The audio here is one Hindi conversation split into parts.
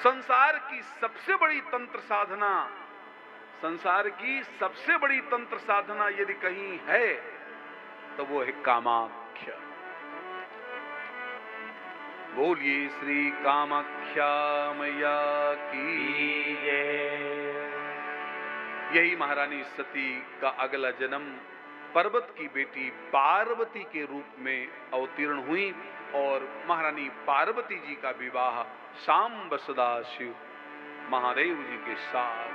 संसार की सबसे बड़ी तंत्र साधना, संसार की सबसे बड़ी तंत्र साधना यदि कहीं है तो वो है कामाख्या। बोलिए श्री कामाख्या मैया की जय। यही महारानी सती का अगला जन्म पर्वत की बेटी पार्वती के रूप में अवतीर्ण हुई और महारानी पार्वती जी का विवाह सांब सदाशिव महादेव जी के साथ।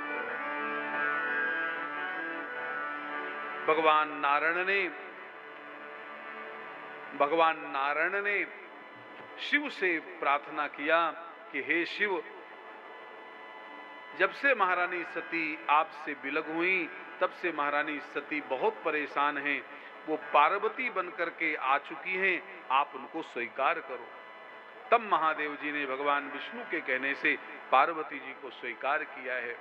भगवान नारायण ने शिव से प्रार्थना किया कि हे शिव, जब से महारानी सती आपसे विलग हुई तब से महारानी सती बहुत परेशान हैं। वो पार्वती बनकर के आ चुकी हैं, आप उनको स्वीकार करो। तब महादेव जी ने भगवान विष्णु के कहने से पार्वती जी को स्वीकार किया है।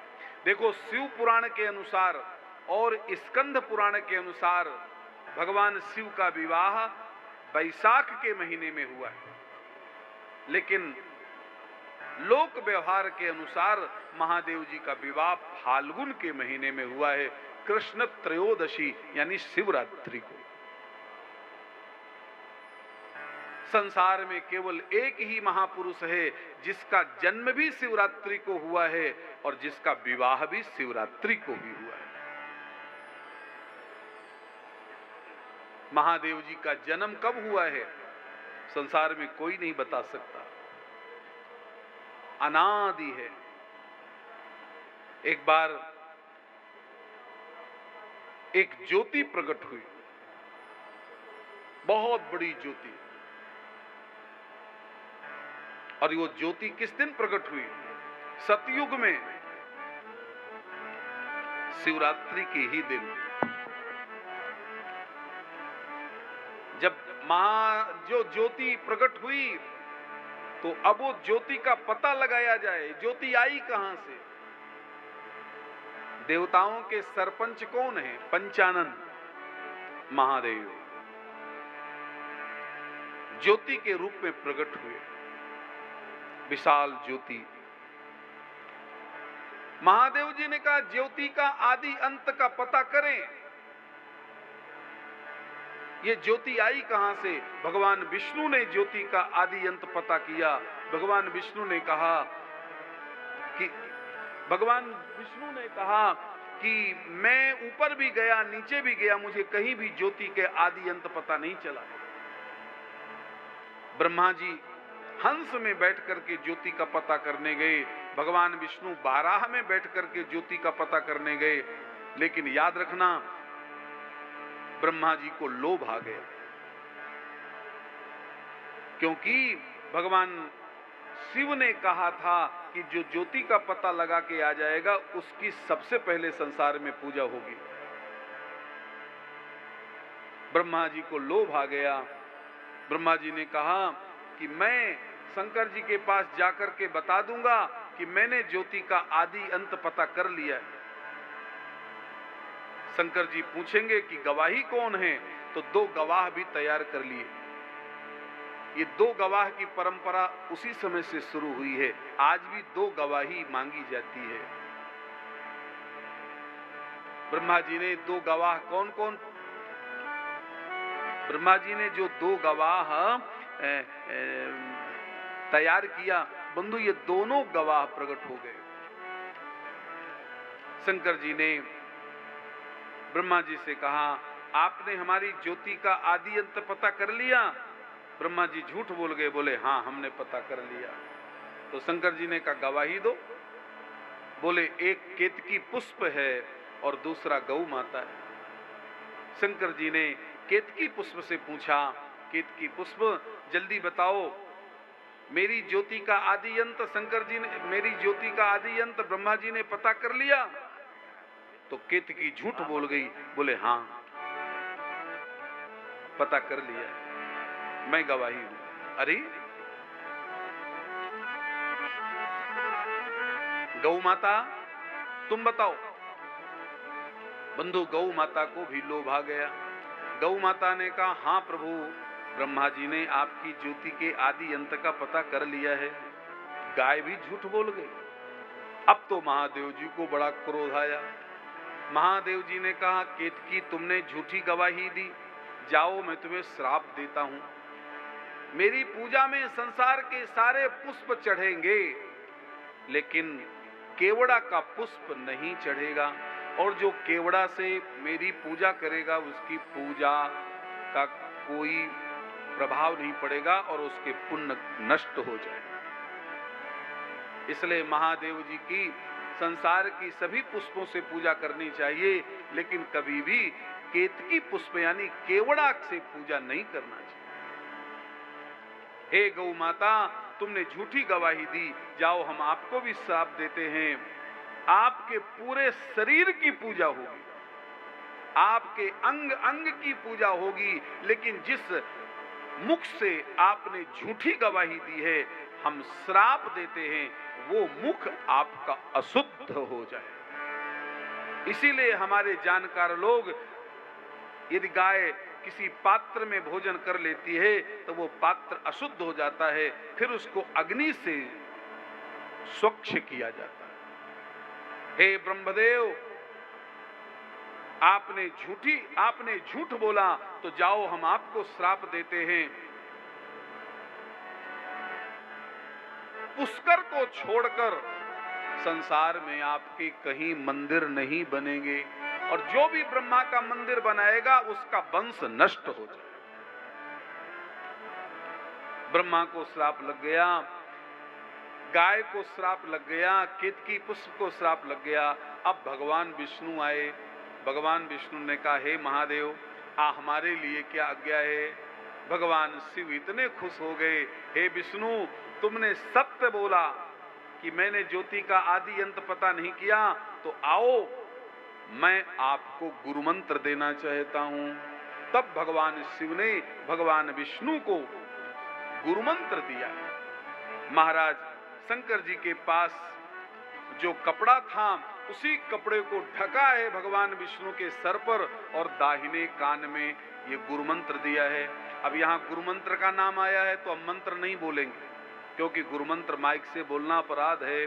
देखो, शिव पुराण के अनुसार और स्कंद पुराण के अनुसार भगवान शिव का विवाह वैशाख के महीने में हुआ है, लेकिन लोक व्यवहार के अनुसार महादेव जी का विवाह फाल्गुन के महीने में हुआ है, कृष्ण त्रयोदशी यानी शिवरात्रि को। संसार में केवल एक ही महापुरुष है जिसका जन्म भी शिवरात्रि को हुआ है और जिसका विवाह भी शिवरात्रि को ही हुआ है। महादेव जी का जन्म कब हुआ है संसार में कोई नहीं बता सकता, अनादि है। एक बार एक ज्योति प्रकट हुई, बहुत बड़ी ज्योति, और वो ज्योति किस दिन प्रकट हुई? सतयुग में शिवरात्रि के ही दिन। जब जो ज्योति प्रकट हुई तो अब वो ज्योति का पता लगाया जाए, ज्योति आई कहां से। देवताओं के सरपंच कौन है? पंचानन महादेव ज्योति के रूप में प्रकट हुए, विशाल ज्योति। महादेव जी ने कहा ज्योति का आदि अंत का पता करें। ये ज्योति आई कहां से? भगवान विष्णु ने ज्योति का आदि अंत पता किया। भगवान विष्णु ने कहा कि मैं ऊपर भी गया, नीचे भी गया, मुझे कहीं भी ज्योति के आदि अंत पता नहीं चला। ब्रह्मा जी हंस में बैठ करके ज्योति का पता करने गए, भगवान विष्णु बाराह में बैठ करके ज्योति का पता करने गए, लेकिन याद रखना ब्रह्मा जी को लोभ आ गया, क्योंकि भगवान शिव ने कहा था कि जो ज्योति का पता लगा के आ जाएगा उसकी सबसे पहले संसार में पूजा होगी। ब्रह्मा जी को लोभ आ गया। ब्रह्मा जी ने कहा कि मैं शंकर जी के पास जाकर के बता दूंगा कि मैंने ज्योति का आदि अंत पता कर लिया है। शंकर जी पूछेंगे कि गवाही कौन है, तो 2 गवाह भी तैयार कर लिए। ये 2 गवाह की परंपरा उसी समय से शुरू हुई है। आज भी 2 गवाही मांगी जाती है। ब्रह्मा जी ने 2 गवाह कौन कौन? ब्रह्मा जी ने जो 2 गवाह तैयार किया, बंधु ये दोनों गवाह प्रकट हो गए। शंकर जी ने ब्रह्मा जी से कहा आपने हमारी ज्योति का आदि अंत पता कर लिया? ब्रह्मा जी झूठ बोल गए, बोले हाँ हमने पता कर लिया। तो शंकर जी ने कहा गवाही दो। बोले एक केतकी पुष्प है और दूसरा गौ माता है। शंकर जी ने केतकी पुष्प से पूछा, केतकी पुष्प जल्दी बताओ मेरी ज्योति का आदि अंत मेरी ज्योति का आदि अंत ब्रह्मा जी ने पता कर लिया? तो केतकी झूठ बोल गई, बोले हाँ पता कर लिया, मैं गवाही हूं। अरे गौ माता तुम बताओ। बंधु गौ माता को भी लोभ आ गया। गौ माता ने कहा हाँ प्रभु, ब्रह्मा जी ने आपकी ज्योति के आदि अंत का पता कर लिया है। गाय भी झूठ बोल गई। अब तो महादेव जी को बड़ा क्रोध आया। महादेव जी ने कहा, केतकी तुमने झूठी गवाही दी, जाओ मैं तुम्हें श्राप देता हूं। मेरी पूजा में संसार के सारे पुष्प चढ़ेंगे, लेकिन केवड़ा का पुष्प नहीं चढ़ेगा, और जो केवड़ा से मेरी पूजा करेगा उसकी पूजा का कोई प्रभाव नहीं पड़ेगा और उसके पुण्य नष्ट हो जाएगा। इसलिए महादेव जी की संसार की सभी पुष्पों से पूजा करनी चाहिए, लेकिन कभी भी केतकी पुष्प यानी केवड़ा से पूजा नहीं करना चाहिए। हे गौ माता, तुमने झूठी गवाही दी, जाओ हम आपको भी श्राप देते हैं। आपके पूरे शरीर की पूजा होगी, आपके अंग अंग की पूजा होगी, लेकिन जिस मुख से आपने झूठी गवाही दी है, हम श्राप देते हैं वो मुख आपका अशुद्ध हो जाए। इसीलिए हमारे जानकार लोग, यदि गाय किसी पात्र में भोजन कर लेती है तो वो पात्र अशुद्ध हो जाता है, फिर उसको अग्नि से स्वच्छ किया जाता है। हे ब्रह्मदेव, आपने झूठ बोला, तो जाओ हम आपको श्राप देते हैं। पुष्कर को छोड़कर संसार में आपके कहीं मंदिर नहीं बनेंगे, और जो भी ब्रह्मा का मंदिर बनाएगा उसका वंश नष्ट हो जाएगा। ब्रह्मा को श्राप लग गया, गाय को श्राप लग गया, केतकी पुष्प को श्राप लग गया। अब भगवान विष्णु आए। भगवान विष्णु ने कहा, हे महादेव, हमारे लिए क्या आज्ञा है? भगवान शिव इतने खुश हो गए, हे विष्णु, तुमने सत्य बोला कि मैंने ज्योति का आदि अंत पता नहीं किया, तो आओ मैं आपको गुरु मंत्र देना चाहता हूं। तब भगवान शिव ने भगवान विष्णु को गुरु मंत्र दिया। महाराज शंकर जी के पास जो कपड़ा था, उसी कपड़े को ढका है भगवान विष्णु के सर पर, और दाहिने कान में ये गुरु मंत्र दिया है। अब यहाँ गुरु मंत्र का नाम आया है तो हम मंत्र नहीं बोलेंगे, क्योंकि गुरु मंत्र माइक से बोलना अपराध है।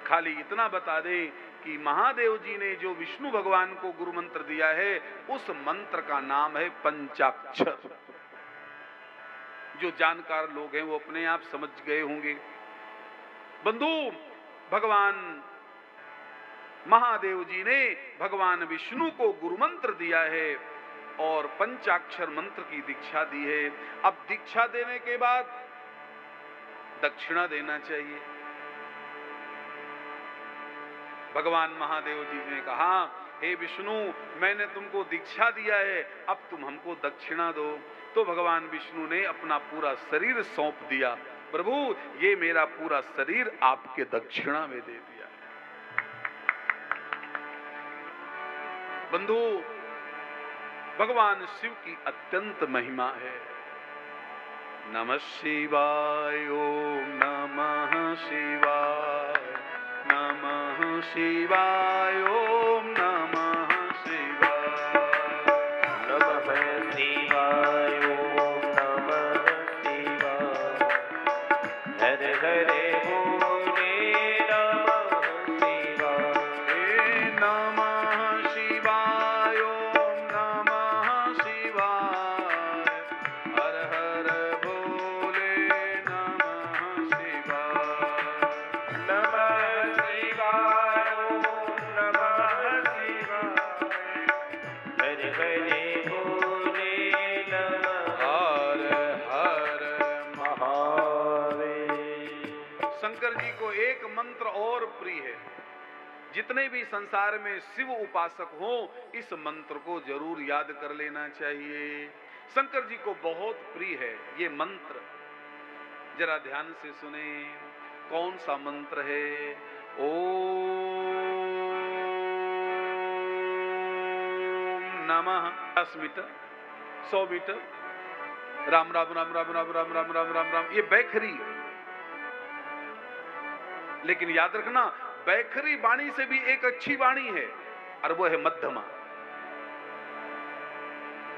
खाली इतना बता दें कि महादेव जी ने जो विष्णु भगवान को गुरु मंत्र दिया है, उस मंत्र का नाम है पंचाक्षर। जो जानकार लोग हैं वो अपने आप समझ गए होंगे। बंधु, भगवान महादेव जी ने भगवान विष्णु को गुरु मंत्र दिया है और पंचाक्षर मंत्र की दीक्षा दी है। अब दीक्षा देने के बाद दक्षिणा देना चाहिए। भगवान महादेव जी ने कहा, हे विष्णु, मैंने तुमको दीक्षा दिया है, अब तुम हमको दक्षिणा दो। तो भगवान विष्णु ने अपना पूरा शरीर सौंप दिया। प्रभु, ये मेरा पूरा शरीर आपके दक्षिणा में दे दिया। बंधु, भगवान शिव की अत्यंत महिमा है। नमः शिवाय, ओम नमः शिवाय, नमः शिवाय, ओम नमः शिवाय, नमः शिवाय, ओम नमः शिवाय, हरे हरे बोले नमः शिवाय, नमः शिवाय, ओम नमः शिवाय, हर हर भोले नमः शिवाय, नमः शिवाय, ओम नमः शिवाय, हरे हरे बोले नमः हर हर महादेव। शंकर जी को एक मंत्र और प्रिय है। जितने भी संसार में शिव उपासक हो, इस मंत्र को जरूर याद कर लेना चाहिए। शंकर जी को बहुत प्रिय है ये मंत्र। जरा ध्यान से सुने, कौन सा मंत्र है? ओम नमः। 10 मीटर, 100 मीटर, राम राम राम राम राम राम राम राम राम राम, ये बैखरी है। लेकिन याद रखना, बैखरी वाणी से भी एक अच्छी वाणी है, और वो है मध्यमा।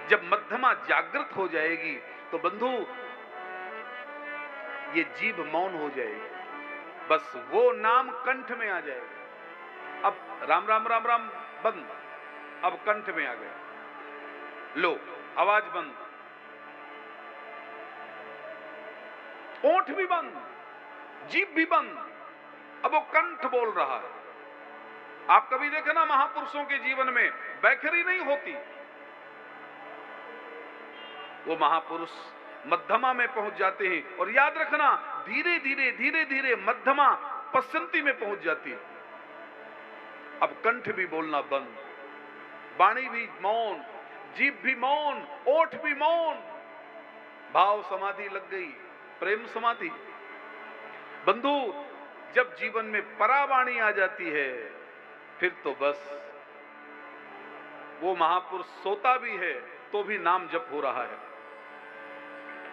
जब मध्यमा जागृत हो जाएगी तो बंधु, ये जीभ मौन हो जाएगी। बस वो नाम कंठ में आ जाएगा। अब राम राम राम राम बंद, अब कंठ में आ गया, लो आवाज बंद, ओंठ भी बंद, जीभ भी बंद, अब वो कंठ बोल रहा है। आप कभी देखे ना महापुरुषों के जीवन में बैखरी नहीं होती, वो महापुरुष मध्यमा में पहुंच जाते हैं। और याद रखना, धीरे धीरे धीरे धीरे मध्यमा पश्चंती में पहुंच जाती है। अब कंठ भी बोलना बंद, वाणी भी मौन, जीभ भी मौन, ओठ भी मौन, भाव समाधि लग गई, प्रेम समाधि। बंधु, जब जीवन में परावाणी आ जाती है फिर तो बस वो महापुरुष सोता भी है तो भी नाम जप हो रहा है,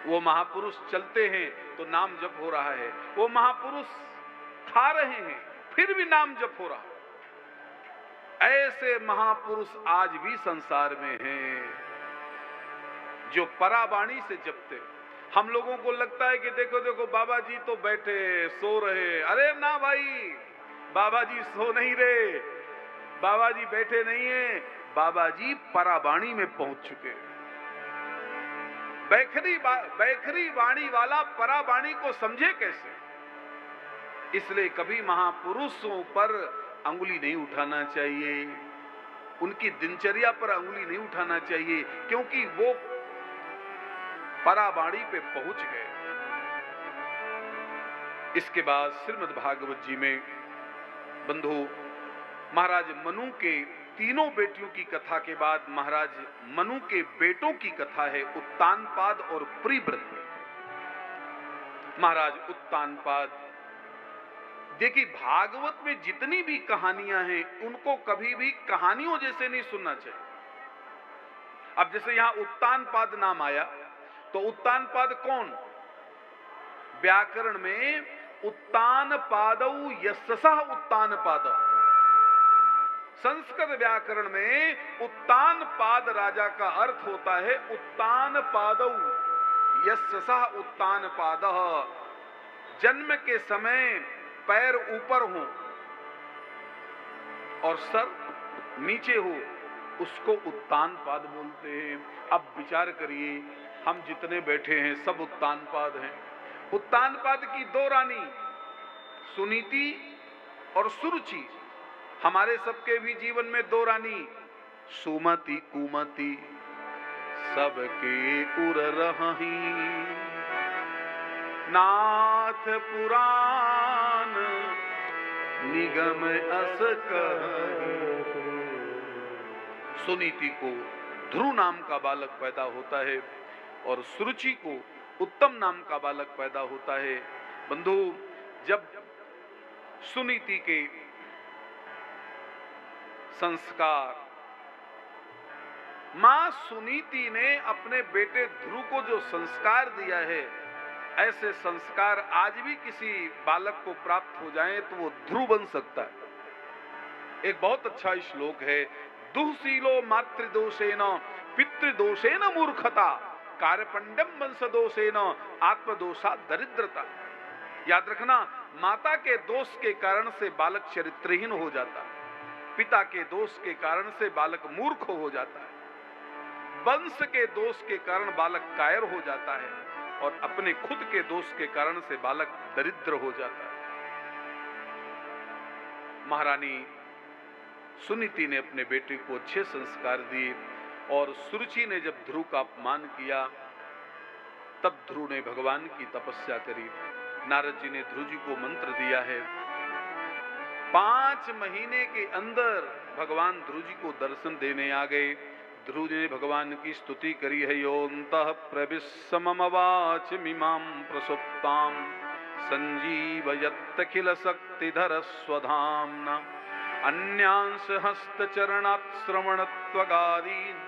वो महापुरुष चलते हैं तो नाम जप हो रहा है, वो महापुरुष खा रहे हैं फिर भी नाम जप हो रहा है। ऐसे महापुरुष आज भी संसार में हैं जो परावाणी से जपते। हम लोगों को लगता है कि देखो देखो बाबा जी तो बैठे सो रहे, अरे ना भाई, बाबा जी सो नहीं रहे, बाबा जी बैठे नहीं है, बाबा जी परावाणी में पहुंच चुके। बैखरी वाणी वाला परावाणी को समझे कैसे? इसलिए कभी महापुरुषों पर अंगुली नहीं उठाना चाहिए, उनकी दिनचर्या पर अंगुली नहीं उठाना चाहिए, क्योंकि वो परावाणी पे पहुंच गए। इसके बाद श्रीमद् भागवत जी में बंधु महाराज मनु के तीनों बेटियों की कथा के बाद महाराज मनु के बेटों की कथा है, उत्तानपाद और प्रिव्रत। महाराज उत्तानपाद, देखिए भागवत में जितनी भी कहानियां हैं उनको कभी भी कहानियों जैसे नहीं सुनना चाहिए। अब जैसे यहां उत्तानपाद नाम आया तो उत्तानपाद कौन? व्याकरण में उत्तानपादौ यस्सः उत्तानपाद, संस्कृत व्याकरण में उत्तानपाद राजा का अर्थ होता है उत्तानपादौ यस्सः उत्तानपादः। जन्म के समय पैर ऊपर हो और सर नीचे हो, उसको उत्तानपाद बोलते हैं। अब विचार करिए, हम जितने बैठे हैं सब उत्तानपाद हैं। उत्तानपाद की दो रानी सुनीति और सुरुचि, हमारे सबके भी जीवन में दो रानी सुमति कुमति, सबके उर रही, नाथ पुराण निगम अस कहि। सुनीति को ध्रुव नाम का बालक पैदा होता है और सुरुचि को उत्तम नाम का बालक पैदा होता है। बंधु, जब सुनीति के संस्कार, मां सुनीति ने अपने बेटे ध्रुव को जो संस्कार दिया है, ऐसे संस्कार आज भी किसी बालक को प्राप्त हो जाएं तो वो ध्रुव बन सकता है। एक बहुत अच्छा श्लोक है, दुःशीलो मातृदोषेन पितृदोषेन मूर्खता, कार्यपंडम वंशदोषेन आत्मदोषा दरिद्रता। याद रखना, माता के दोष के कारण से बालक चरित्रहीन हो जाता है, पिता के दोष के कारण से बालक मूर्ख हो जाता है, वंश के दोष के कारण बालक कायर हो जाता है और अपने खुद के दोष के कारण से बालक दरिद्र हो जाता है। महारानी सुनीति ने अपने बेटे को अच्छे संस्कार दिए और सुरुचि ने जब ध्रुव का अपमान किया तब ध्रुव ने भगवान की तपस्या करी। नारद जी ने ध्रुव जी को मंत्र दिया है, 5 महीने के अंदर भगवान ध्रुव जी को दर्शन देने आ गए। ध्रुव जी ने भगवान की स्तुति करी है, योऽन्तः प्रविश्य मिमां प्रसुप्तां संजीवयत्यखिल शक्तिधर स्वधाम्ना, अन्यांश हस्तचरणात् श्रवणत्वगादीन्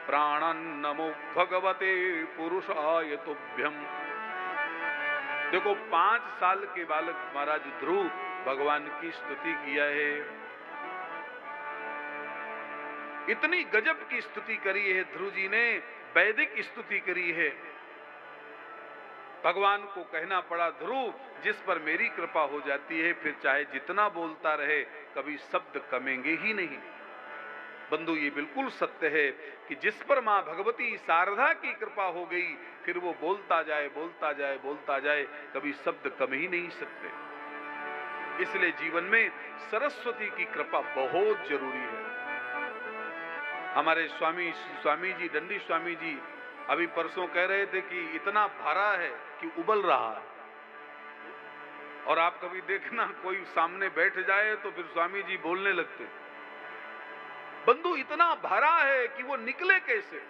प्राणान्नमो भगवते पुरुषाय तुभ्यम। देखो, 5 साल के बालक महाराज ध्रुव भगवान की स्तुति किया है, इतनी गजब की स्तुति करी है ध्रुव जी ने, वैदिक स्तुति करी है। भगवान को कहना पड़ा, ध्रुव जिस पर मेरी कृपा हो जाती है फिर चाहे जितना बोलता रहे कभी शब्द कमेंगे ही नहीं। बंधु ये बिल्कुल सत्य है कि जिस पर मां भगवती शारदा की कृपा हो गई फिर वो बोलता जाए बोलता जाए बोलता जाए, कभी शब्द कम ही नहीं सकते। इसलिए जीवन में सरस्वती की कृपा बहुत जरूरी है। हमारे स्वामी जी दंडी स्वामी जी अभी परसों कह रहे थे कि इतना भरा है कि उबल रहा है। और आप कभी देखना कोई सामने बैठ जाए तो फिर स्वामी जी बोलने लगते, बंधु इतना भरा है कि वो निकले कैसे।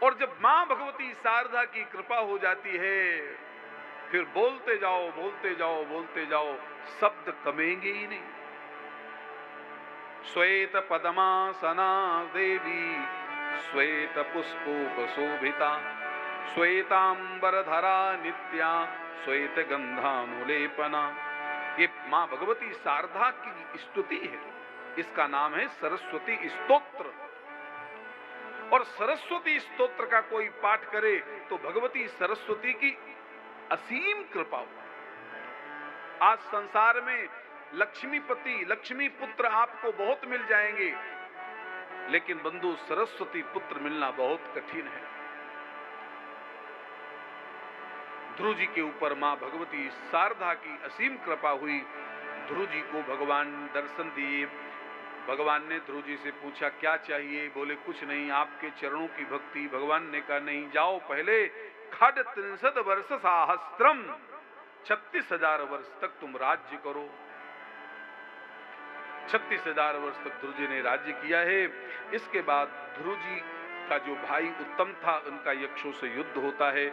और जब मां भगवती शारदा की कृपा हो जाती है फिर बोलते जाओ बोलते जाओ बोलते जाओ, शब्द कमेंगे ही नहीं। श्वेत पद्मासना देवी श्वेत पुष्पोपशोभिता श्वेतांबरधरा नित्या श्वेत गंधानुलेपना। ये मां भगवती शारदा की स्तुति है, इसका नाम है सरस्वती स्तोत्र। और सरस्वती स्तोत्र का कोई पाठ करे तो भगवती सरस्वती की असीम कृपा हो। आज संसार में लक्ष्मीपति लक्ष्मी पुत्र आपको बहुत मिल जाएंगे, लेकिन बंधु सरस्वती पुत्र मिलना बहुत कठिन है। ध्रुव जी के ऊपर मां भगवती शारदा की असीम कृपा हुई। ध्रुव जी को भगवान दर्शन दिए। भगवान ने ध्रुव जी से पूछा क्या चाहिए, बोले कुछ नहीं, आपके चरणों की भक्ति। भगवान ने कहा नहीं, जाओ पहले खड 63 वर्ष सहस्त्रम 36,000 वर्ष तक तुम राज्य करो। 36,000 वर्ष तक ध्रुव जी ने राज्य किया है। इसके बाद ध्रुव जी का जो भाई उत्तम था उनका यक्षों से युद्ध होता है।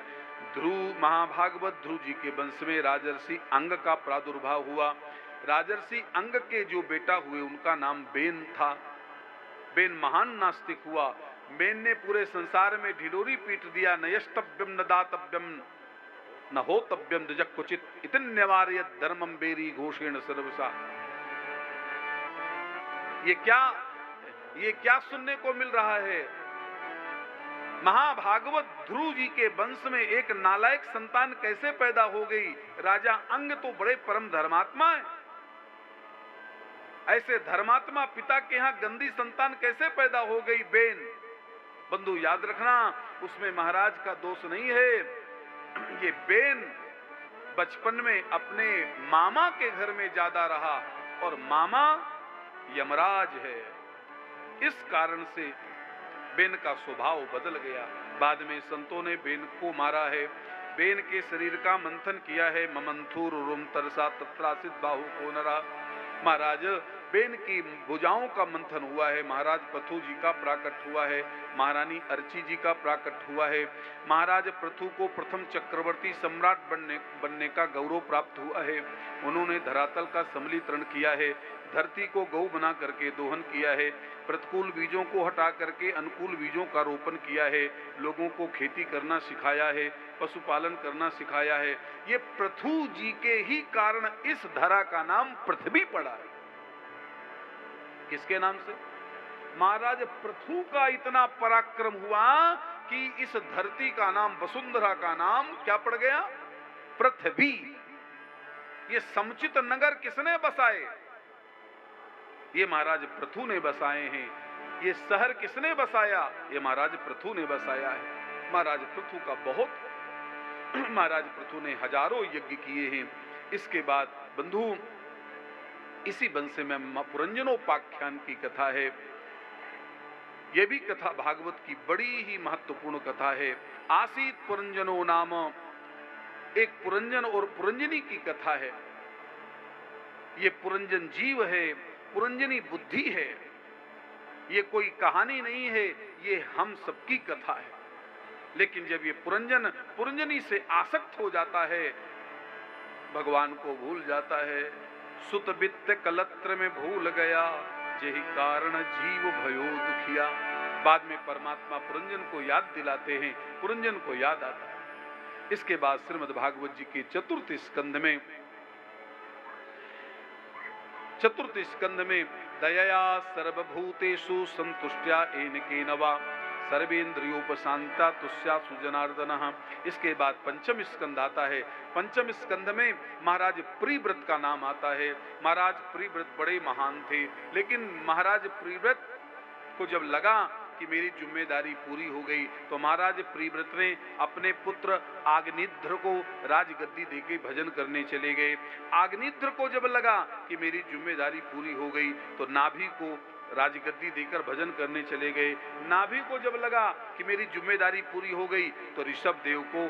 ध्रुव महाभागवत ध्रुव जी के वंश में राजर्षि अंग का प्रादुर्भाव हुआ। राजर्षि अंग के जो बेटा हुए उनका नाम बेन था। बेन महान नास्तिक हुआ। बेन ने पूरे संसार में ढिढोरी पीट दिया, न यष्टव्यम न दातव्यम न होतव्यम द्विजः क्वचित् इति न्यवारयत् धर्मं बेरी घोषेण सर्वसा। ये क्या सुनने को मिल रहा है। महाभागवत ध्रुव जी के वंश में एक नालायक संतान कैसे पैदा हो गई। राजा अंग तो बड़े परम धर्मात्मा है, ऐसे धर्मात्मा पिता के यहाँ गंदी संतान कैसे पैदा हो गई बेन। बंधु याद रखना, उसमें महाराज का दोष नहीं है। ये बेन बचपन में अपने मामा के घर में ज्यादा रहा और मामा यमराज है, इस कारण से बेन का स्वभाव बदल गया। बाद में संतों ने बेन को मारा है। बेन के शरीर का मंथन किया है। ममंथुर रुम तरसा तत्रासित बाहु को नरा। महाराज बेन की भुजाओं का मंथन हुआ है। महाराज पृथु जी का प्राकट हुआ है। महारानी अर्ची जी का प्राकट हुआ है। महाराज पृथु को प्रथम चक्रवर्ती सम्राट बनने का गौरव प्राप्त हुआ है। उन्होंने धरातल का सम्मिलीकरण किया है। धरती को गौ बना करके दोहन किया है। प्रतिकूल बीजों को हटा करके अनुकूल बीजों का रोपण किया है। लोगों को खेती करना सिखाया है, पशुपालन करना सिखाया है। ये पृथु जी के ही कारण इस धरा का नाम पृथ्वी पड़ा है। किसके नाम से? महाराज पृथु का इतना पराक्रम हुआ कि इस धरती का नाम, वसुंधरा का नाम क्या पड़ गया? पृथ्वी। ये समुचित नगर किसने बसाए? ये महाराज पृथु ने बसाए हैं। ये शहर किसने बसाया? ये महाराज पृथु ने बसाया है। महाराज पृथु का बहुत महाराज पृथु ने हजारों यज्ञ किए हैं। इसके बाद बंधु इसी वंश में पुरंजनोपाख्यान की कथा है। यह भी कथा भागवत की बड़ी ही महत्वपूर्ण कथा है। आसीत पुरंजनो नाम एक पुरंजन और पुरंजनी की कथा है। ये पुरंजन जीव है, पुरंजनी बुद्धि है। ये कोई कहानी नहीं है, ये हम सबकी कथा है। लेकिन जब ये पुरंजन पुरंजनी से आसक्त हो जाता है, भगवान को भूल जाता है। सुत वित्त कलत्र में भूल गया, यही कारण जीव भयो दुखिया। बाद में परमात्मा पुरंजन को याद दिलाते हैं, पुरंजन को याद आता है। इसके बाद श्रीमद् भागवत जी के चतुर्थ स्कंध में दयया सर्वभूतेषु संतुष्ट्या एनकेन वा सर्वेन्द्रियोपशांता तुष्या सुजनार्दन। इसके बाद पंचम स्कंद आता है। पंचम स्कंद में महाराज प्रिव्रत का नाम आता है। महाराज प्रिव्रत बड़े महान थे, लेकिन महाराज प्रिव्रत को जब लगा कि मेरी जिम्मेदारी पूरी हो गई, तो महाराज प्रिव्रत ने अपने पुत्र आग्निध्र को राजगद्दी देके भजन करने चले गए। आग्निध्र को जब लगा कि मेरी जिम्मेदारी पूरी हो गई, तो नाभि को राजगद्दी देकर भजन करने चले गए। नाभि को जब लगा कि मेरी जिम्मेदारी पूरी हो गई, तो ऋषभ देव को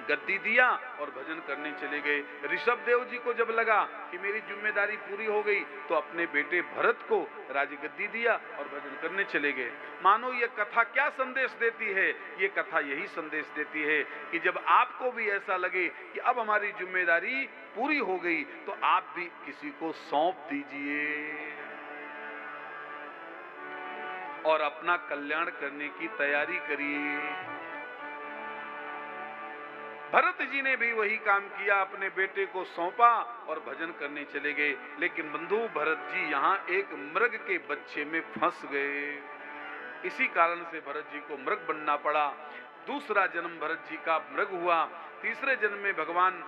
गद्दी दिया और भजन करने चले गए। ऋषभ देव जी को जब लगा कि मेरी जिम्मेदारी पूरी हो गई, तो अपने बेटे भरत को राजगद्दी दिया और भजन करने चले गए। मानो ये कथा क्या संदेश देती है? ये कथा यही संदेश देती है कि जब आपको भी ऐसा लगे कि अब हमारी जिम्मेदारी पूरी हो गई, तो आप भी किसी को सौंप दीजिए और अपना कल्याण करने की तैयारी करिए। भरत जी ने भी वही काम किया, अपने बेटे को सौंपा और भजन करने चले गए। लेकिन बंधु, भरत जी यहाँ एक मृग के बच्चे में फंस गए। इसी कारण से भरत जी को मृग बनना पड़ा। दूसरा जन्म भरत जी का मृग हुआ। तीसरे जन्म में भगवान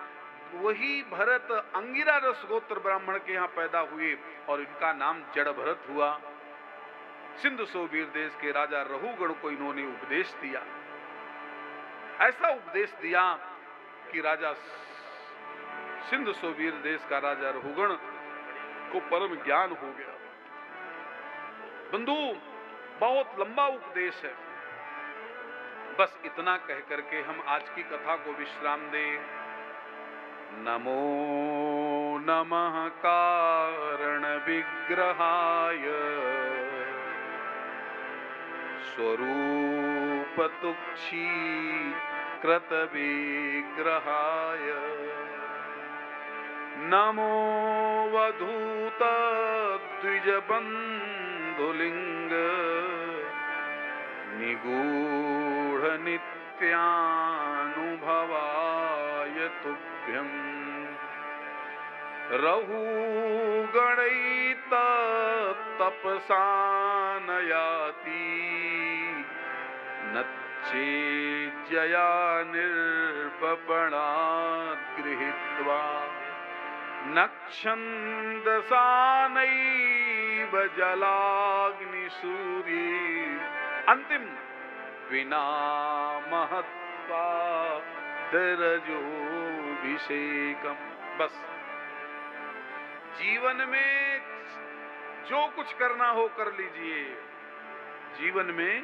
वही भरत अंगिरा रस गोत्र ब्राह्मण के यहाँ पैदा हुए और इनका नाम जड़ भरत हुआ। सिंधु सोबीर देश के राजा रहुगण को इन्होंने उपदेश दिया। ऐसा उपदेश दिया कि राजा सिंधु सोबीर देश का राजा रहुगण को परम ज्ञान हो गया। बंधु, बहुत लंबा उपदेश है, बस इतना कह करके हम आज की कथा को विश्राम दें। नमो नमः कारण विग्रहाय स्वरूप तुक्षी कृत विग्रहाय नमो वधूत द्विज बंधुलिंग निगूढ़ नित्यानुभवाय तुभ्यं रहु गणैत तपसा नयाति नच्चेज्जया निर्वपणात् गृहीत्वा नक्षन्दसानैव जलाग्निसूर्ये अंतिम विना महत्वादरजोभिषेकम्। बस जीवन में जो कुछ करना हो कर लीजिए, जीवन में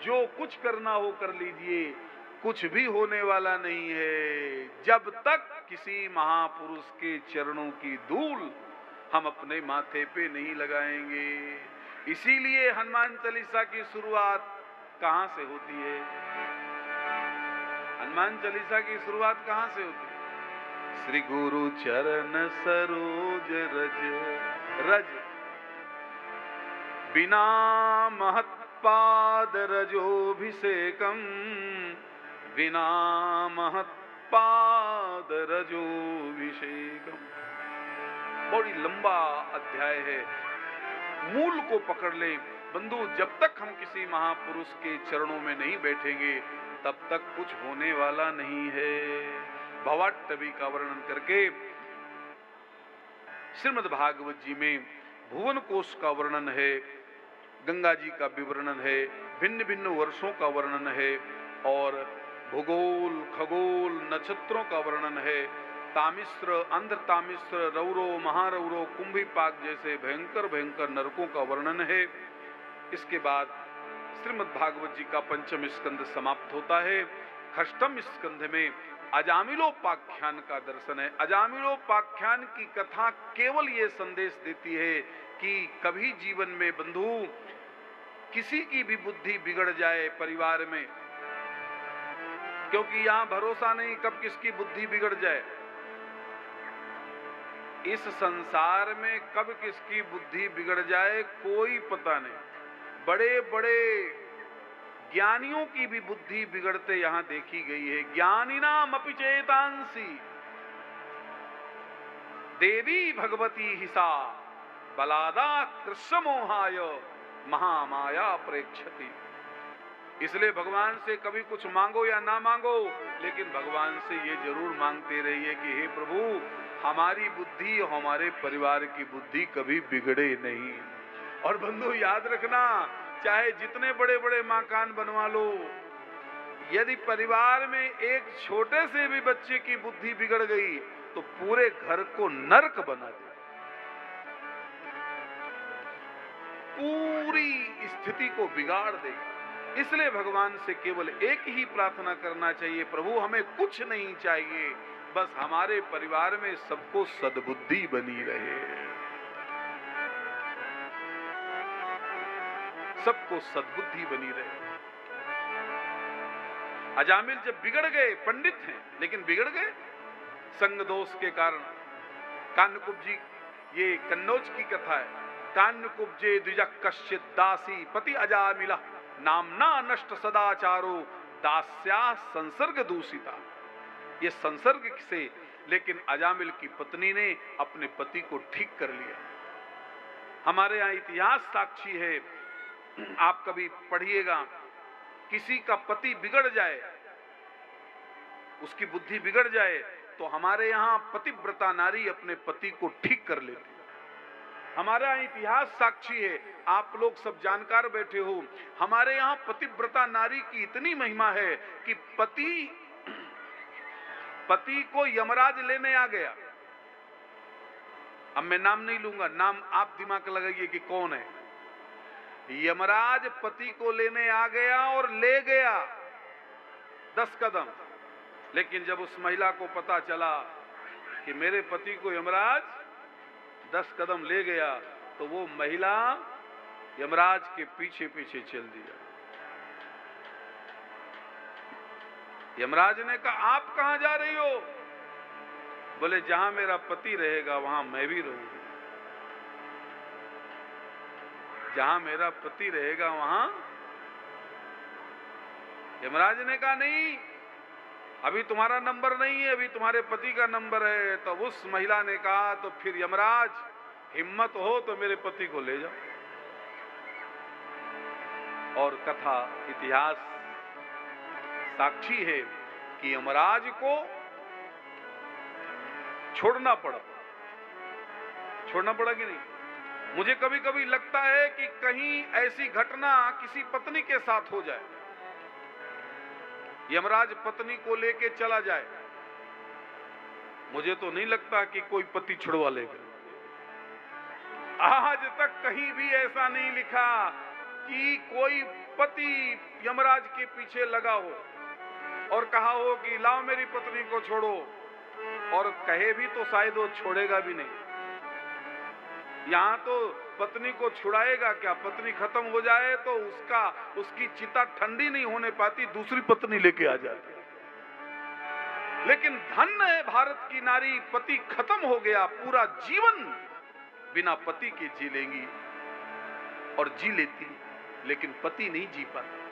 जो कुछ करना हो कर लीजिए, कुछ भी होने वाला नहीं है जब तक किसी महापुरुष के चरणों की धूल हम अपने माथे पे नहीं लगाएंगे। इसीलिए हनुमान चालीसा की शुरुआत कहां से होती है? हनुमान चालीसा की शुरुआत कहां से होती है? श्री गुरु चरण सरोज रज रज बिना महत्पाद रजोभिषेकम विना महत्पाद रजोभिषेकम। बड़ी लंबा अध्याय है, मूल को पकड़ लें बंधु। जब तक हम किसी महापुरुष के चरणों में नहीं बैठेंगे, तब तक कुछ होने वाला नहीं है। भवाटवी का वर्णन करके श्रीमद् भागवत जी में भुवन कोश का वर्णन है, गंगा जी का विवरणन है, भिन्न भिन्न वर्षों का वर्णन है और भूगोल खगोल नक्षत्रों का वर्णन है। तामिश्र अंध्र तामिश्र रौरो महारौरो कुंभीपाक जैसे भयंकर भयंकर नरकों का वर्णन है। इसके बाद श्रीमद् भागवत जी का पंचम स्कंद समाप्त होता है। षष्ठम स्कंध में अजामिलोपाख्यान का दर्शन है। अजामिलोपाख्यान की कथा केवल ये संदेश देती है कि कभी जीवन में बंधु किसी की भी बुद्धि बिगड़ जाए परिवार में, क्योंकि यहां भरोसा नहीं कब किसकी बुद्धि बिगड़ जाए। इस संसार में कब किसकी बुद्धि बिगड़ जाए कोई पता नहीं। बड़े बड़े ज्ञानियों की भी बुद्धि बिगड़ते यहां देखी गई है। ज्ञानिनाम अपि चेतांसी देवी भगवती हिसा बलादा कृष्ण मोहाय महामाया प्रेक्षति। इसलिए भगवान से कभी कुछ मांगो या ना मांगो, लेकिन भगवान से ये जरूर मांगते रहिए कि हे प्रभु, हमारी बुद्धि, हमारे परिवार की बुद्धि कभी बिगड़े नहीं। और बंधु याद रखना, चाहे जितने बड़े बड़े मकान बनवा लो, यदि परिवार में एक छोटे से भी बच्चे की बुद्धि बिगड़ गई तो पूरे घर को नरक बना दे, पूरी स्थिति को बिगाड़ देगा। इसलिए भगवान से केवल एक ही प्रार्थना करना चाहिए, प्रभु हमें कुछ नहीं चाहिए, बस हमारे परिवार में सबको सद्बुद्धि बनी रहे, सबको सद्बुद्धि बनी रहे। अजामिल जब बिगड़ गए, पंडित हैं लेकिन बिगड़ गए संग दोष के कारण। कान्यकुब्ज जी, ये कन्नौज की कथा है। कान्यकुब्जे द्विजः कश्चित् दासी पति अजामिला नामना नष्ट सदाचारो दास्या संसर्ग दूषिता। ये संसर्ग से, लेकिन अजामिल की पत्नी ने अपने पति को ठीक कर लिया। हमारे यहाँ इतिहास साक्षी है, आप कभी पढ़िएगा, किसी का पति बिगड़ जाए, उसकी बुद्धि बिगड़ जाए, तो हमारे यहाँ पतिव्रता नारी अपने पति को ठीक कर लेती। हमारे यहाँ इतिहास साक्षी है, आप लोग सब जानकार बैठे हो। हमारे यहाँ पतिव्रता नारी की इतनी महिमा है कि पति को यमराज लेने आ गया। अब मैं नाम नहीं लूंगा, नाम आप दिमाग लगाइए कि कौन है। यमराज पति को लेने आ गया और ले गया 10 कदम। लेकिन जब उस महिला को पता चला कि मेरे पति को यमराज 10 कदम ले गया, तो वो महिला यमराज के पीछे पीछे चल दिया। यमराज ने कहा, आप कहां जा रही हो? बोले, जहां मेरा पति रहेगा वहां मैं भी रहूंगी। जहां मेरा पति रहेगा वहां। यमराज ने कहा, नहीं, अभी तुम्हारा नंबर नहीं है, अभी तुम्हारे पति का नंबर है। तो उस महिला ने कहा, तो फिर यमराज हिम्मत हो तो मेरे पति को ले जाओ। और कथा, इतिहास साक्षी है कि यमराज को छोड़ना पड़ा कि नहीं। मुझे कभी कभी लगता है कि कहीं ऐसी घटना किसी पत्नी के साथ हो जाए, यमराज पत्नी को लेके चला जाए। मुझे तो नहीं लगता कि कोई पति छुड़वा लेगा। आज तक कहीं भी ऐसा नहीं लिखा कि कोई पति यमराज के पीछे लगा हो और कहा हो कि लाओ मेरी पत्नी को छोड़ो, और कहे भी तो शायद वो छोड़ेगा भी नहीं। यहां तो पत्नी को छुड़ाएगा क्या? पत्नी खत्म हो जाए तो उसकी चिता ठंडी नहीं होने पाती, दूसरी पत्नी लेके आ जाती। लेकिन धन्य है भारत की नारी, पति खत्म हो गया, पूरा जीवन बिना पति के जी लेंगी और जी लेती, लेकिन पति नहीं जी पाता।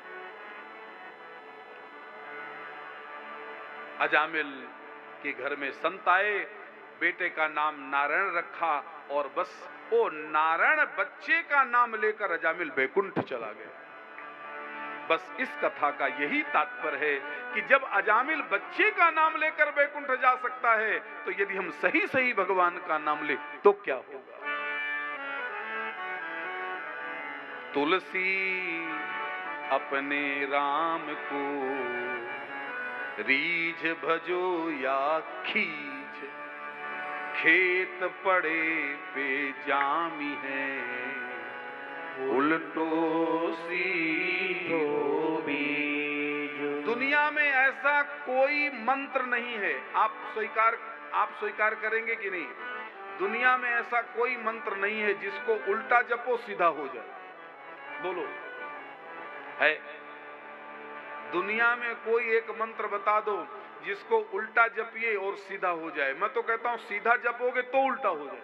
अजामिल के घर में संत आए, बेटे का नाम नारायण रखा, और बस वो नारायण बच्चे का नाम लेकर अजामिल बैकुंठ चला गया। बस इस कथा का यही तात्पर्य है कि जब अजामिल बच्चे का नाम लेकर बैकुंठ जा सकता है, तो यदि हम सही सही भगवान का नाम ले तो क्या होगा। तुलसी अपने राम को रीझ भजो या खींच, खेत पड़े पे जामी है, उल्टो सीधो बीज। दुनिया में ऐसा कोई मंत्र नहीं है, आप स्वीकार करेंगे कि नहीं? दुनिया में ऐसा कोई मंत्र नहीं है जिसको उल्टा जपो सीधा हो जाए। बोलो, है? दुनिया में कोई एक मंत्र बता दो जिसको उल्टा जपिए और सीधा हो जाए। मैं तो कहता हूं सीधा जपोगे तो उल्टा हो जाए,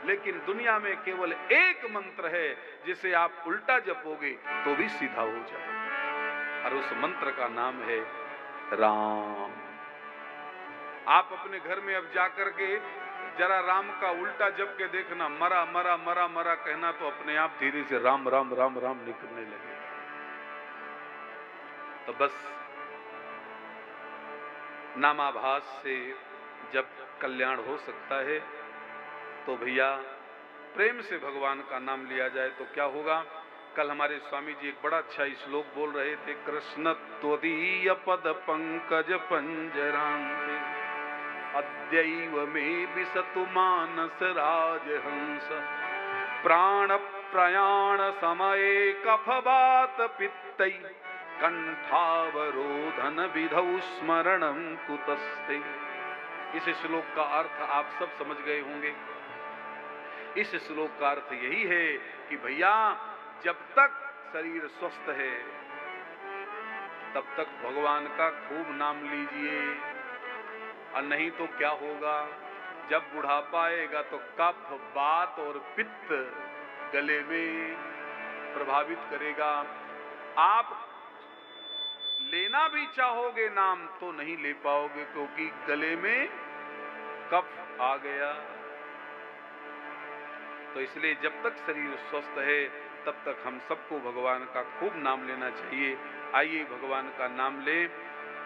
लेकिन दुनिया में केवल एक मंत्र है जिसे आप उल्टा जपोगे तो भी सीधा हो जाए, और उस मंत्र का नाम है राम। आप अपने घर में अब जाकर के जरा राम का उल्टा जब के देखना, मरा मरा मरा मरा कहना तो अपने आप धीरे से राम राम राम राम निकलने लगे। तो बस नामाभास से जब कल्याण हो सकता है तो भैया प्रेम से भगवान का नाम लिया जाए तो क्या होगा। कल हमारे स्वामी जी एक बड़ा अच्छा श्लोक बोल रहे थे, कृष्ण त्वदीय पद पंकज पंजरांते अद्यैव मे विसतु मानस राजहंस प्राण प्रयाण समये कफवात पित्तै कंठावरोधन विधौ स्मरणं कुतस्ते। इस श्लोक का अर्थ आप सब समझ गए होंगे। इस श्लोक का अर्थ यही है कि भैया जब तक शरीर स्वस्थ है तब तक भगवान का खूब नाम लीजिए, और नहीं तो क्या होगा, जब बुढ़ापा आएगा तो कफ वात और पित्त गले में प्रभावित करेगा। आप लेना भी चाहोगे नाम तो नहीं ले पाओगे, क्योंकि गले में कफ आ गया। तो इसलिए जब तक शरीर स्वस्थ है तब तक हम सबको भगवान का खूब नाम लेना चाहिए। आइए भगवान का नाम लें।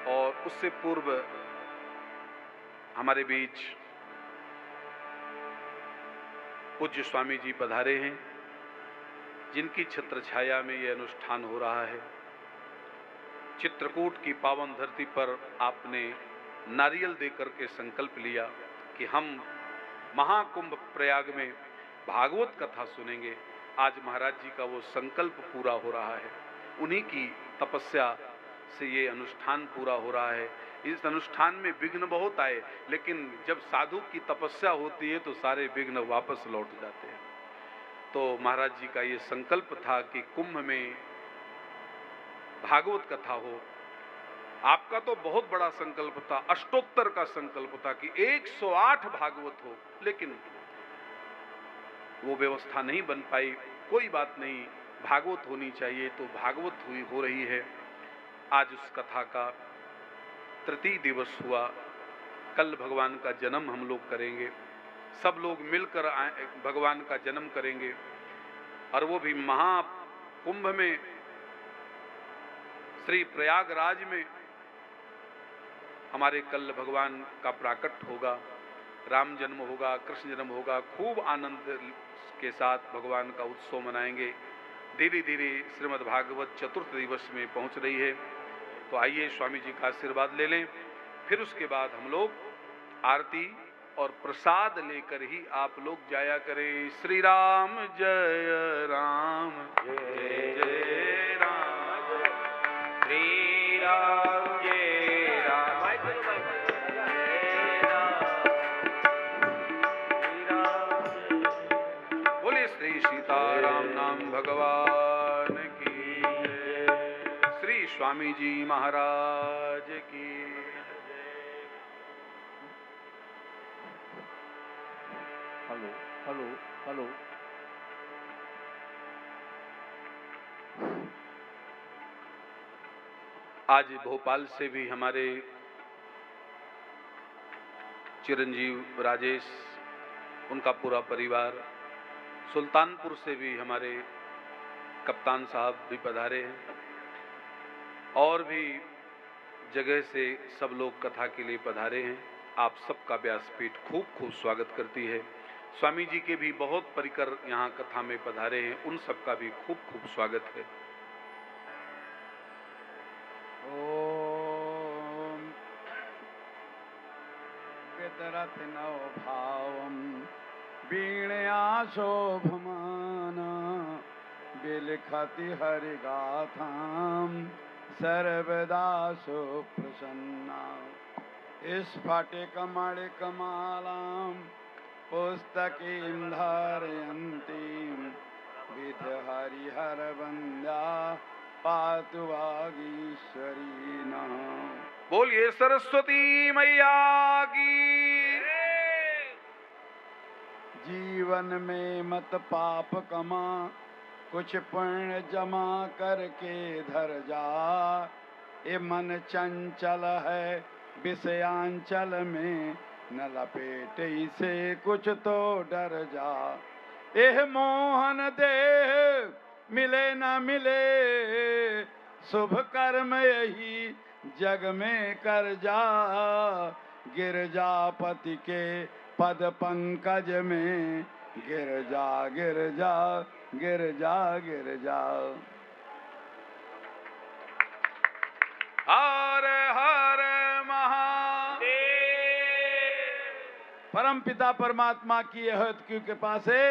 और उससे पूर्व हमारे बीच पूज्य स्वामी जी पधारे हैं, जिनकी छत्र छाया में यह अनुष्ठान हो रहा है। चित्रकूट की पावन धरती पर आपने नारियल देकर के संकल्प लिया कि हम महाकुंभ प्रयाग में भागवत कथा सुनेंगे। आज महाराज जी का वो संकल्प पूरा हो रहा है। उन्हीं की तपस्या से ये अनुष्ठान पूरा हो रहा है। इस अनुष्ठान में विघ्न बहुत आए, लेकिन जब साधु की तपस्या होती है तो सारे विघ्न वापस लौट जाते हैं। तो महाराज जी का ये संकल्प था कि कुंभ में भागवत कथा हो। आपका तो बहुत बड़ा संकल्प था, अष्टोत्तर का संकल्प था कि 108 भागवत हो, लेकिन वो व्यवस्था नहीं बन पाई। कोई बात नहीं, भागवत होनी चाहिए, तो भागवत हो रही है। आज उस कथा का तृतीय दिवस हुआ। कल भगवान का जन्म हम लोग करेंगे, सब लोग मिलकर भगवान का जन्म करेंगे, और वो भी महाकुंभ में, श्री प्रयागराज में हमारे कल भगवान का प्राकट होगा, राम जन्म होगा, कृष्ण जन्म होगा। खूब आनंद के साथ भगवान का उत्सव मनाएंगे। धीरे धीरे श्रीमद् भागवत चतुर्थ दिवस में पहुंच रही है। तो आइए स्वामी जी का आशीर्वाद ले लें, फिर उसके बाद हम लोग आरती और प्रसाद लेकर ही आप लोग जाया करें। श्री राम जय राम जय जय राम, श्री राम जय राम। बोले श्री सीताराम नाम भगवान की जय। श्री स्वामी जी महाराज की। Hello hello hello. आज भोपाल से भी हमारे चिरंजीव राजेश, उनका पूरा परिवार, सुल्तानपुर से भी हमारे कप्तान साहब भी पधारे हैं, और भी जगह से सब लोग कथा के लिए पधारे हैं। आप सबका व्यासपीठ खूब खूब स्वागत करती है। स्वामी जी के भी बहुत परिकर यहाँ कथा में पधारे हैं, उन सबका भी खूब खूब स्वागत है। ओम विदरत नव भावम वीणया शोभमान बिलखति हरिगाथाम सर्वदा सुप्रसन्ना स्फटिकमणिकमालां पुस्तकीं धारयन्तीं विधहरिहरवन्द्या पातु वागीश्वरी नः। बोलिए सरस्वती मैया की। जीवन में मत पाप कमा, कुछ पुण्य जमा करके धर जा। ये मन चंचल है विषयांचल में, न लपेट से कुछ तो डर जा। एह मोहन देह मिले न मिले, शुभ कर्म यही जग में कर जा। गिरजापति के पद पंकज में, गिर जा गिर जा गिर जा गिर जा। हर हर महादेव। परम पिता परमात्मा की अहद की कृपा से,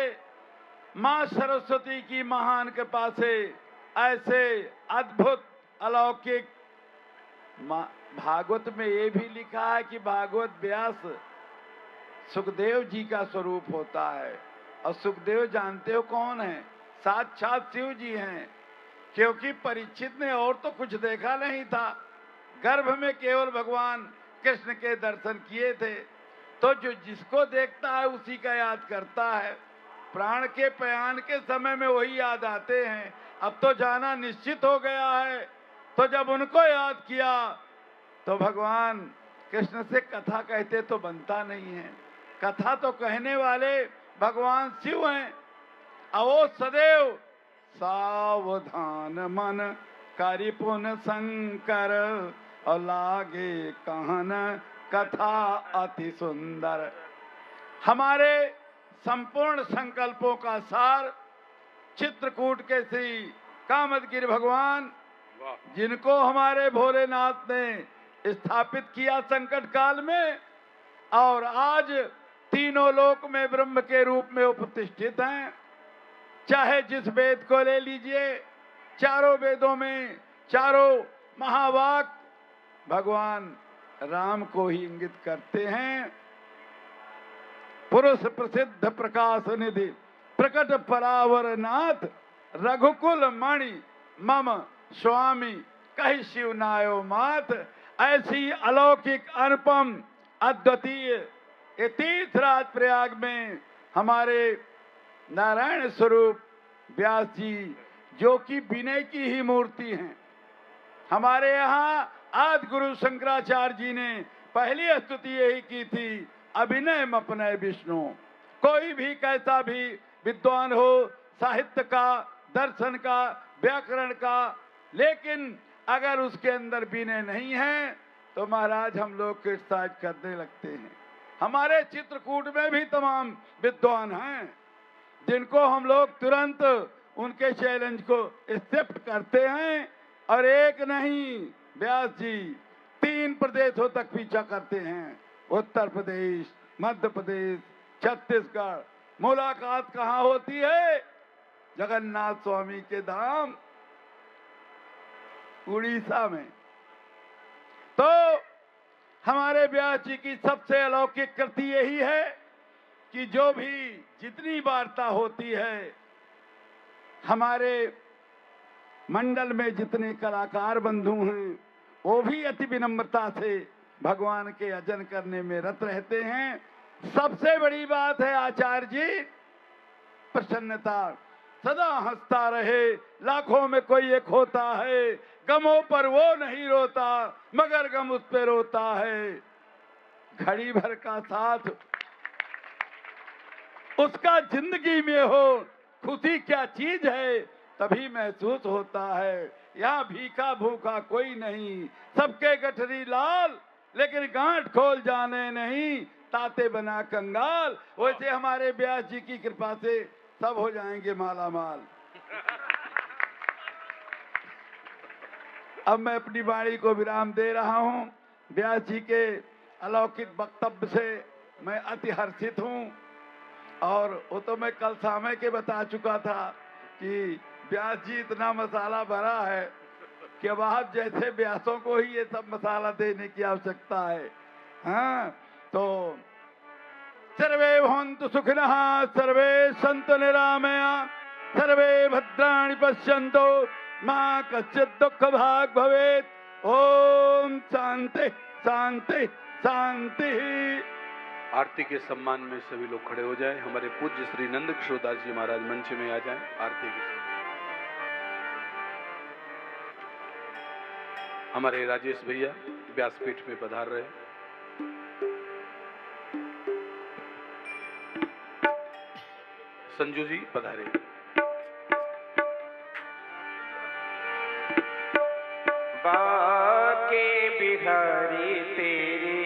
मां सरस्वती की महान कृपा से ऐसे अद्भुत अलौकिक भागवत में ये भी लिखा है कि भागवत व्यास सुखदेव जी का स्वरूप होता है। और सुखदेव जानते हो कौन है? साक्षात शिव जी हैं। क्योंकि परीक्षित ने और तो कुछ देखा नहीं था, गर्भ में केवल भगवान कृष्ण के दर्शन किए थे। तो जो जिसको देखता है उसी का याद करता है। प्राण के प्रयाण के समय में वही याद आते हैं। अब तो जाना निश्चित हो गया है, तो जब उनको याद किया तो भगवान कृष्ण से कथा कहते तो बनता नहीं है। कथा तो कहने वाले भगवान शिव हैं। और वो सदैव सावधान मन करिपुन शंकर, और लागे कहन कथा अति सुंदर। हमारे संपूर्ण संकल्पों का सार चित्रकूट के श्री कामदगिरि भगवान, जिनको हमारे भोलेनाथ ने स्थापित किया संकट काल में, और आज तीनों लोक में ब्रह्म के रूप में उपस्थित हैं। चाहे जिस वेद को ले लीजिए, चारों वेदों में चारों महावाक्य भगवान राम को ही इंगित करते हैं। पुरुष प्रसिद्ध प्रकाश निधि प्रकट परावर नाथ, रघुकुल मणि मम स्वामी कहि शिव नायो मात। ऐसी अलौकिक अनुपम अद्वितीय ये तीर्थराज प्रयाग में हमारे नारायण स्वरूप व्यास जी, जो कि विनय की ही मूर्ति हैं। हमारे यहाँ आदि गुरु शंकराचार्य जी ने पहली स्तुति यही की थी, अभिनय अपनय विष्णु। कोई भी कैसा भी विद्वान हो, साहित्य का, दर्शन का, व्याकरण का, लेकिन अगर उसके अंदर विनय नहीं है तो महाराज हम लोग क्रिटिसाइज करने लगते हैं। हमारे चित्रकूट में भी तमाम विद्वान हैं जिनको हम लोग तुरंत उनके चैलेंज को एक्सेप्ट करते हैं। और एक नहीं, व्यास जी 3 प्रदेशों तक पीछा करते हैं, उत्तर प्रदेश, मध्य प्रदेश, छत्तीसगढ़। मुलाकात कहाँ होती है? जगन्नाथ स्वामी के धाम उड़ीसा में। तो हमारे व्यास जी की सबसे अलौकिक कृति यही है कि जो भी जितनी वार्ता होती है, हमारे मंडल में जितने कलाकार बंधु हैं वो भी अति विनम्रता से भगवान के अजन करने में रत रहते हैं। सबसे बड़ी बात है आचार्य जी, प्रसन्नता। सदा हंसता रहे, लाखों में कोई एक होता है, गमों पर वो नहीं रोता मगर गम उस पे रोता है। घड़ी भर का साथ उसका जिंदगी में हो, खुशी क्या चीज है तभी महसूस होता है। यहाँ भीखा भूखा कोई नहीं, सबके गठरी लाल, लेकिन गांठ खोल जाने नहीं, ताते बना कंगाल। वैसे हमारे व्यास जी की कृपा से सब हो जाएंगे माला माल। अब मैं अपनी वाणी को विराम दे रहा हूँ। व्यास जी के अलौकिक वक्तव्य से मैं अति हर्षित हूँ। और वो तो मैं कल समय के बता चुका था कि व्यास जी इतना मसाला भरा है कि अब आप जैसे व्यासों को ही ये सब मसाला देने की आवश्यकता है। हाँ, तो सर्वे भवन्तु सुखिनः, सर्वे सन्तु निरामया, सर्वे भद्राणि पश्यन्तु, मा कश्चित् दुःख भाग् भवेत्। ओम शांति शांति शांति। आरती के सम्मान में सभी लोग खड़े हो जाएं। हमारे पूज्य श्री नंद किशोर दास जी महाराज मंच में आ जाएं। आरती के हमारे राजेश भैया व्यासपीठ में पधार रहे। संजू जी पधारे। बाके बिहारी तेरी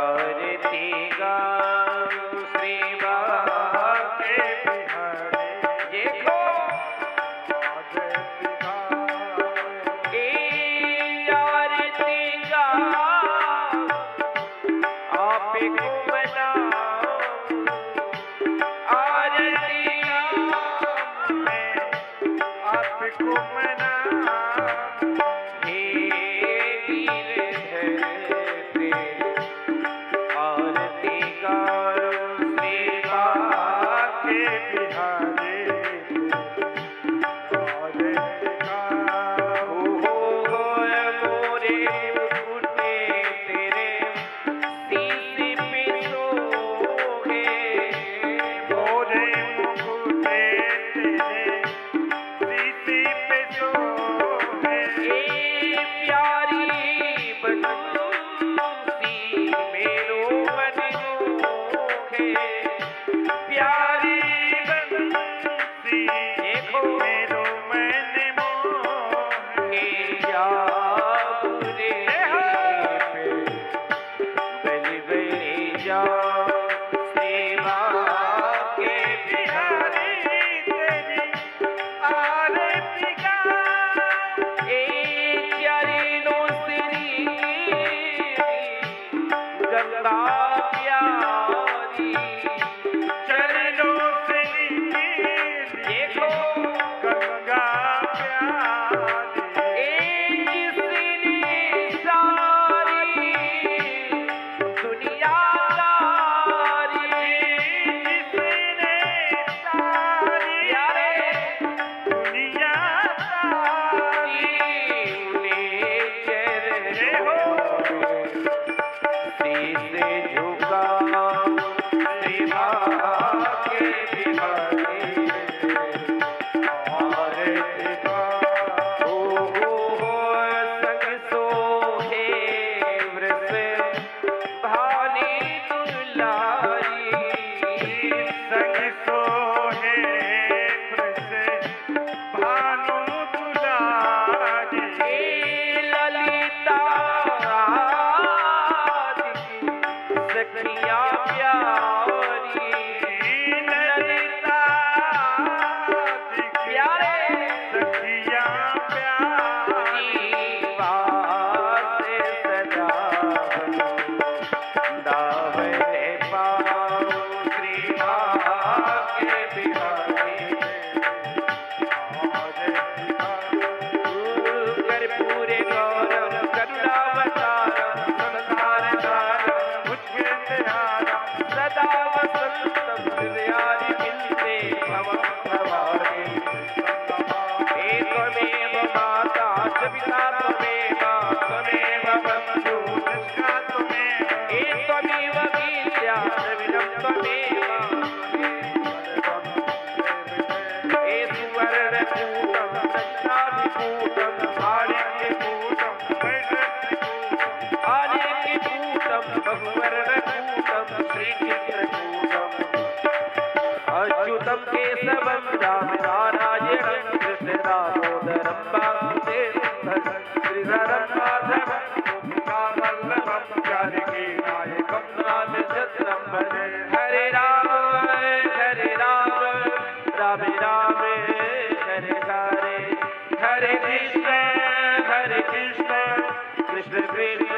आरती गाऊं, श्री बाके बिहारी देखो आरती गाऊं, आपको मनाऊं, आरती गाऊं मैं आपको मनाऊं। अच्युतम केशवम राम नारायणं कृष्ण दामोदरं वासुदेवं श्रीधरं माधवं गोपिकावल्लभं जानकी नायकं रामचन्द्रं भजे। हरे राम राम राम हरे हरे, हरे कृष्ण कृष्ण कृष्ण कृष्ण